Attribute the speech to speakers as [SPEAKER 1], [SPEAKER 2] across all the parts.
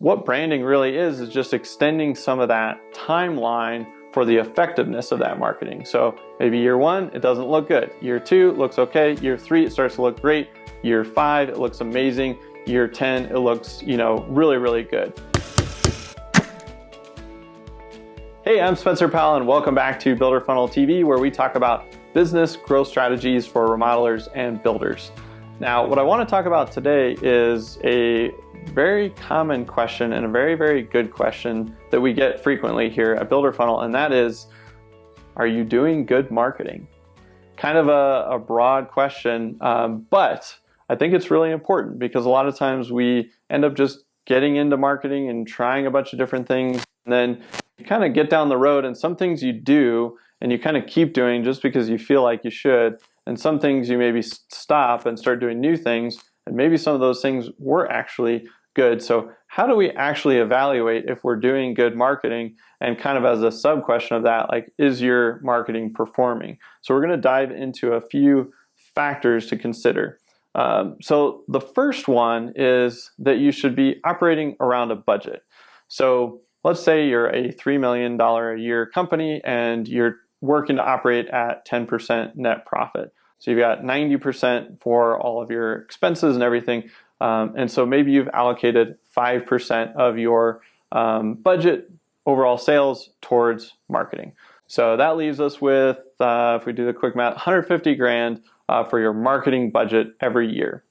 [SPEAKER 1] what branding really is just extending some of that timeline for the effectiveness of that marketing. So maybe year one, it doesn't look good. Year two, it looks okay. Year three, it starts to look great. Year five, it looks amazing. Year 10, it looks, really, really good. Hey, I'm Spencer Powell, and welcome back to Builder Funnel TV, where we talk about business growth strategies for remodelers and builders. Now, what I want to talk about today is a very common question and a very, very good question that we get frequently here at Builder Funnel, and that is, are you doing good marketing? Kind of a broad question, but I think it's really important because a lot of times we end up just getting into marketing and trying a bunch of different things, and then you kind of get down the road, and some things you do and you kind of keep doing just because you feel like you should, and some things you maybe stop and start doing new things, and maybe some of those things were actually good. So how do we actually evaluate if we're doing good marketing? And kind of as a sub question of that, like, is your marketing performing? So we're going to dive into a few factors to consider. So the first one is that you should be operating around a budget. So let's say you're a $3 million a year company and you're working to operate at 10% net profit. So you've got 90% for all of your expenses and everything. And so maybe you've allocated 5% of your budget overall sales towards marketing. So that leaves us with, if we do the quick math, 150 grand for your marketing budget every year.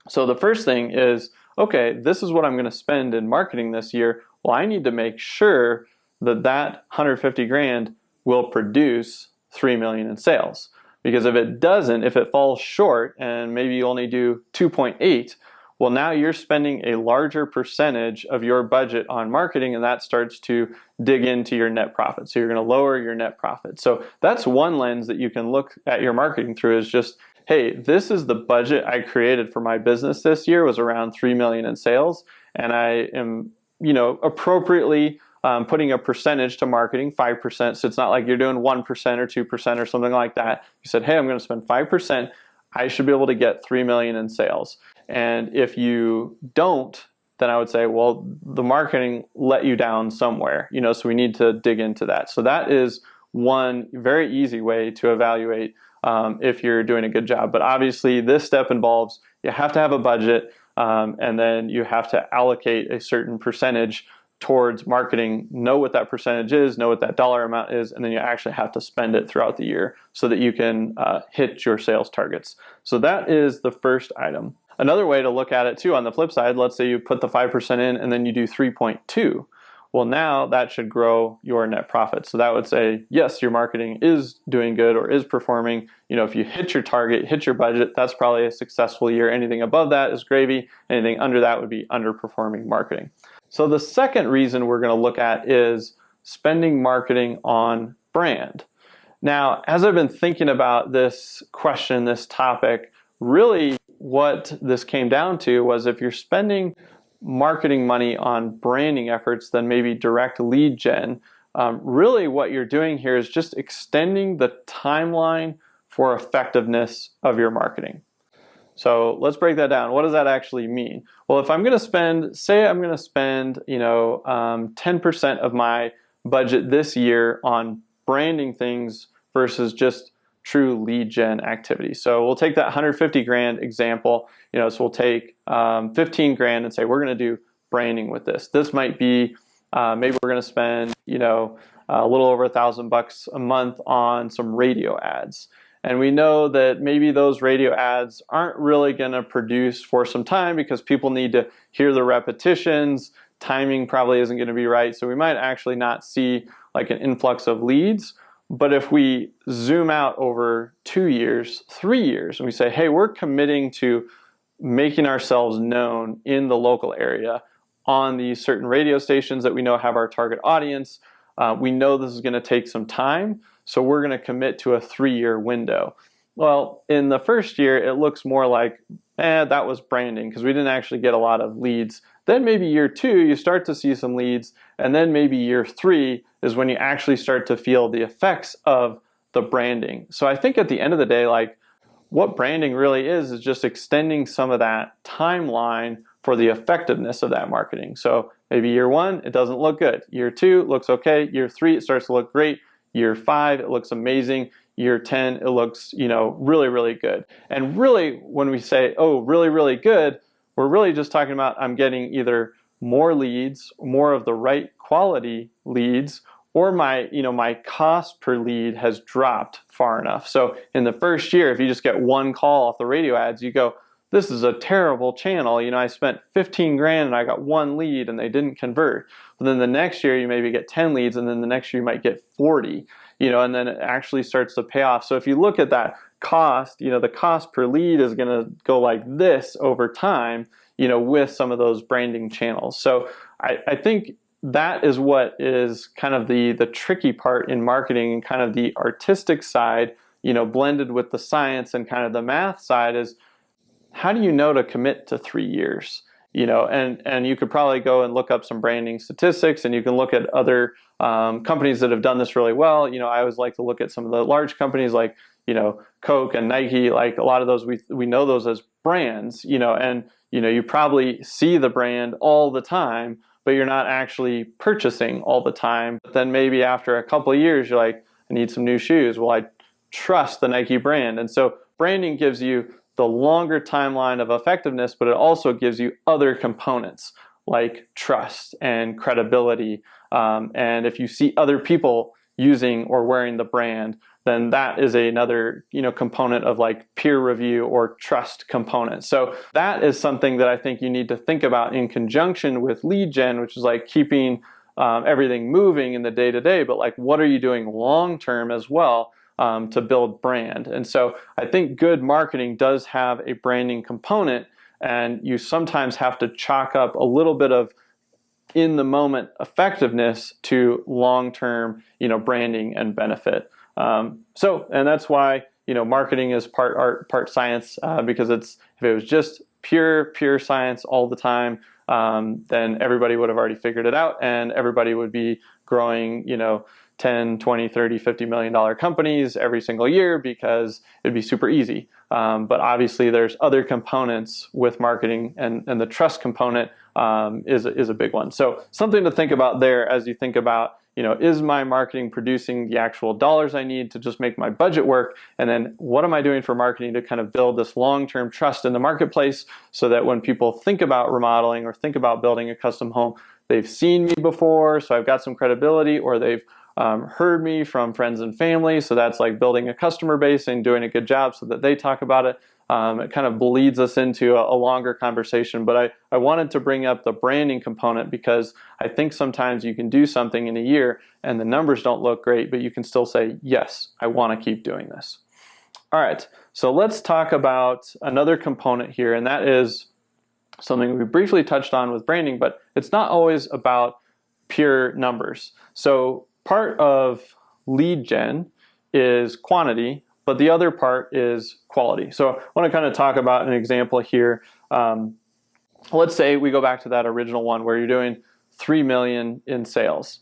[SPEAKER 1] So the first thing is, okay, this is what I'm going to spend in marketing this year. Well, I need to make sure that that 150 grand will produce 3 million in sales. Because if it doesn't, if it falls short and maybe you only do 2.8, well, now you're spending a larger percentage of your budget on marketing, and that starts to dig into your net profit. So you're going to lower your net profit. So that's one lens that you can look at your marketing through, is just, hey, this is the budget I created for my business this year, was around 3 million in sales, and I am, appropriately putting a percentage to marketing, 5%. So it's not like you're doing 1% or 2% or something like that. You said, hey, I'm going to spend 5%. I should be able to get 3 million in sales. And if you don't, then I would say, well, the marketing let you down somewhere, so we need to dig into that. So that is one very easy way to evaluate if you're doing a good job. But obviously this step involves, you have to have a budget, and then you have to allocate a certain percentage towards marketing, know what that percentage is, know what that dollar amount is, and then you actually have to spend it throughout the year so that you can hit your sales targets. So that is the first item. Another way to look at it too, on the flip side, let's say you put the 5% in and then you do 3.2. Well, now that should grow your net profit. So that would say, yes, your marketing is doing good or is performing. If you hit your target, hit your budget, that's probably a successful year. Anything above that is gravy. Anything under that would be underperforming marketing. So the second reason we're going to look at is spending marketing on brand. Now, as I've been thinking about this question, this topic, really what this came down to was, if you're spending marketing money on branding efforts than maybe direct lead gen, really what you're doing here is just extending the timeline for effectiveness of your marketing. So let's break that down. What does that actually mean? Well, if I'm going to spend, say I'm going to spend, 10% of my budget this year on branding things versus just true lead gen activity. So we'll take that 150 grand example, so we'll take 15 grand and say, we're going to do branding with this. This might be, maybe we're going to spend, a little over $1,000 a month on some radio ads. And we know that maybe those radio ads aren't really going to produce for some time because people need to hear the repetitions. Timing probably isn't going to be right. So we might actually not see like an influx of leads. But if we zoom out over 2 years, 3 years, and we say, hey, we're committing to making ourselves known in the local area on these certain radio stations that we know have our target audience, we know this is going to take some time. So we're going to commit to a 3-year window. Well, in the first year, it looks more like, that was branding because we didn't actually get a lot of leads. Then maybe year 2, you start to see some leads. And then maybe year 3 is when you actually start to feel the effects of the branding. So I think at the end of the day, like, what branding really is just extending some of that timeline for the effectiveness of that marketing. So maybe year 1, it doesn't look good. Year 2, it looks okay. Year 3, it starts to look great. Year 5, it looks amazing. Year 10, it looks, really, really good. And really, when we say, oh, really, really good, we're really just talking about I'm getting either more leads, more of the right quality leads, or my cost per lead has dropped far enough. So in the first year, if you just get one call off the radio ads, you go, this is a terrible channel. I spent 15 grand and I got one lead and they didn't convert. But then the next year you maybe get 10 leads, and then the next year you might get 40, and then it actually starts to pay off. So if you look at that cost, the cost per lead is going to go like this over time, with some of those branding channels. So I think that is what is kind of the tricky part in marketing, and kind of the artistic side, blended with the science and kind of the math side, is how do you know to commit to 3 years? And you could probably go and look up some branding statistics, and you can look at other companies that have done this really well. I always like to look at some of the large companies like, Coke and Nike. Like a lot of those, we know those as brands, and you probably see the brand all the time, but you're not actually purchasing all the time. But then maybe after a couple of years, you're like, I need some new shoes. Well, I trust the Nike brand. And so branding gives you the longer timeline of effectiveness, but it also gives you other components like trust and credibility. And if you see other people using or wearing the brand, then that is another component of like peer review or trust component. So that is something that I think you need to think about in conjunction with lead gen, which is like keeping everything moving in the day-to-day, but like what are you doing long-term as well to build brand. And so I think good marketing does have a branding component, and you sometimes have to chalk up a little bit of in the moment effectiveness to long-term branding and benefit. And that's why marketing is part art, part science, because if it was just pure science all the time, then everybody would have already figured it out, and everybody would be growing 10, 20, 30, $50 million companies every single year, because it'd be super easy. But obviously there's other components with marketing, and the trust component is a big one. So something to think about there as you think about, is my marketing producing the actual dollars I need to just make my budget work? And then what am I doing for marketing to kind of build this long-term trust in the marketplace, so that when people think about remodeling or think about building a custom home, they've seen me before, so I've got some credibility, or they've heard me from friends and family. So that's like building a customer base and doing a good job so that they talk about it. It kind of bleeds us into a longer conversation, but I wanted to bring up the branding component, because I think sometimes you can do something in a year and the numbers don't look great, but you can still say, yes, I want to keep doing this. All right, so let's talk about another component here, and that is something we briefly touched on with branding, but it's not always about pure numbers. So part of lead gen is quantity, but the other part is quality. So I want to kind of talk about an example here. Let's say we go back to that original one where you're doing 3 million in sales.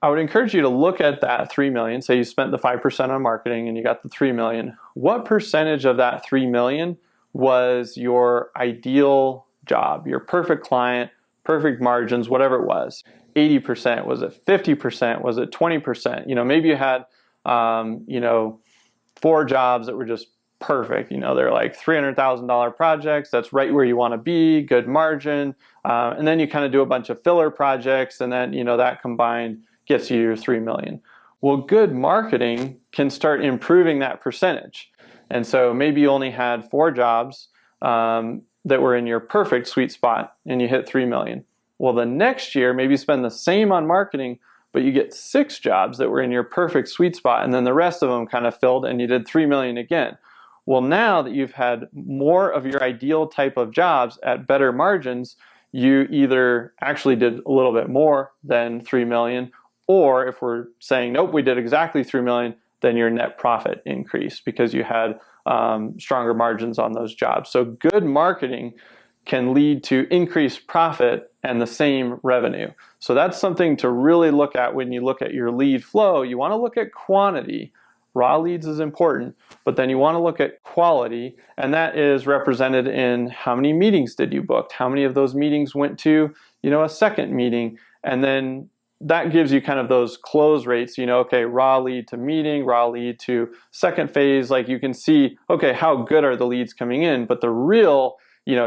[SPEAKER 1] I would encourage you to look at that 3 million. Say you spent the 5% on marketing and you got the 3 million. What percentage of that 3 million was your ideal job, your perfect client, perfect margins, whatever it was? 80%? Was it 50%? Was it 20%? Maybe you had 4 jobs that were just perfect. They're like $300,000 projects. That's right where you want to be, good margin. And then you kind of do a bunch of filler projects, and then, that combined gets you your 3 million. Well, good marketing can start improving that percentage. And so maybe you only had 4 jobs that were in your perfect sweet spot, and you hit 3 million. Well, the next year, maybe you spend the same on marketing, but you get 6 jobs that were in your perfect sweet spot, and then the rest of them kind of filled, and you did 3 million again. Well, now that you've had more of your ideal type of jobs at better margins, you either actually did a little bit more than 3 million, or if we're saying, nope, we did exactly 3 million, then your net profit increased because you had stronger margins on those jobs. So good marketing can lead to increased profit and the same revenue. So that's something to really look at when you look at your lead flow. You want to look at quantity raw leads is important, but then you want to look at quality, and that is represented in how many meetings did you book, how many of those meetings went to, a second meeting, and then that gives you kind of those close rates, okay, raw lead to meeting, raw lead to second phase, like you can see, okay, how good are the leads coming in, but the real,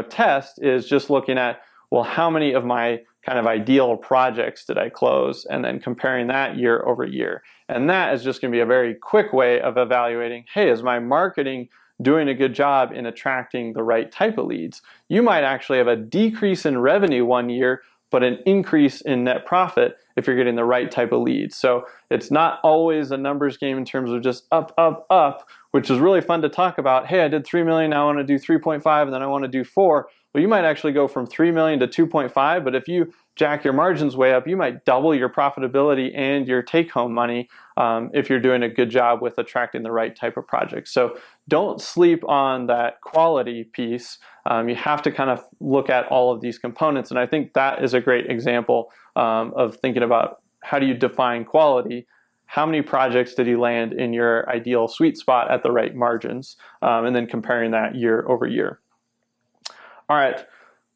[SPEAKER 1] test is just looking at, well, how many of my kind of ideal projects did I close, and then comparing that year over year. And that is just going to be a very quick way of evaluating, hey, is my marketing doing a good job in attracting the right type of leads? You might actually have a decrease in revenue one year, but an increase in net profit if you're getting the right type of leads. So it's not always a numbers game in terms of just up, up, up, which is really fun to talk about. Hey, I did 3 million, now I want to do 3.5, and then I want to do 4. Well, you might actually go from 3 million to 2.5, but if you jack your margins way up, you might double your profitability and your take-home money if you're doing a good job with attracting the right type of projects. So don't sleep on that quality piece. You have to kind of look at all of these components, and I think that is a great example of thinking about how do you define quality. How many projects did you land in your ideal sweet spot at the right margins, and then comparing that year over year. All right,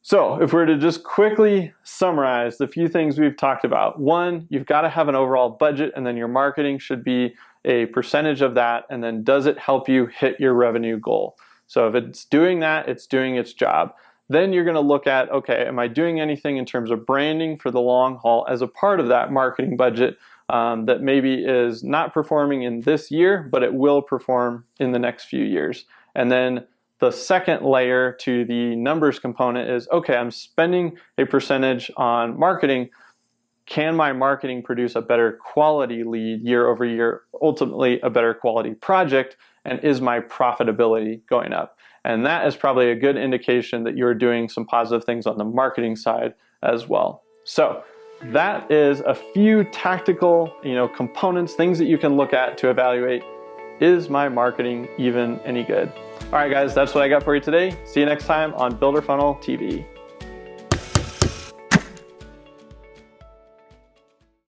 [SPEAKER 1] so if we're to just quickly summarize the few things we've talked about. One, you've got to have an overall budget, and then your marketing should be a percentage of that, and then does it help you hit your revenue goal? So if it's doing that, it's doing its job. Then you're going to look at, okay, am I doing anything in terms of branding for the long haul as a part of that marketing budget that maybe is not performing in this year, but it will perform in the next few years? And then the second layer to the numbers component is, okay, I'm spending a percentage on marketing. Can my marketing produce a better quality lead year over year, ultimately a better quality project, and is my profitability going up? And that is probably a good indication that you're doing some positive things on the marketing side as well. So that is a few tactical, components, things that you can look at to evaluate, is my marketing even any good? All right, guys, that's what I got for you today. See you next time on Builder Funnel TV.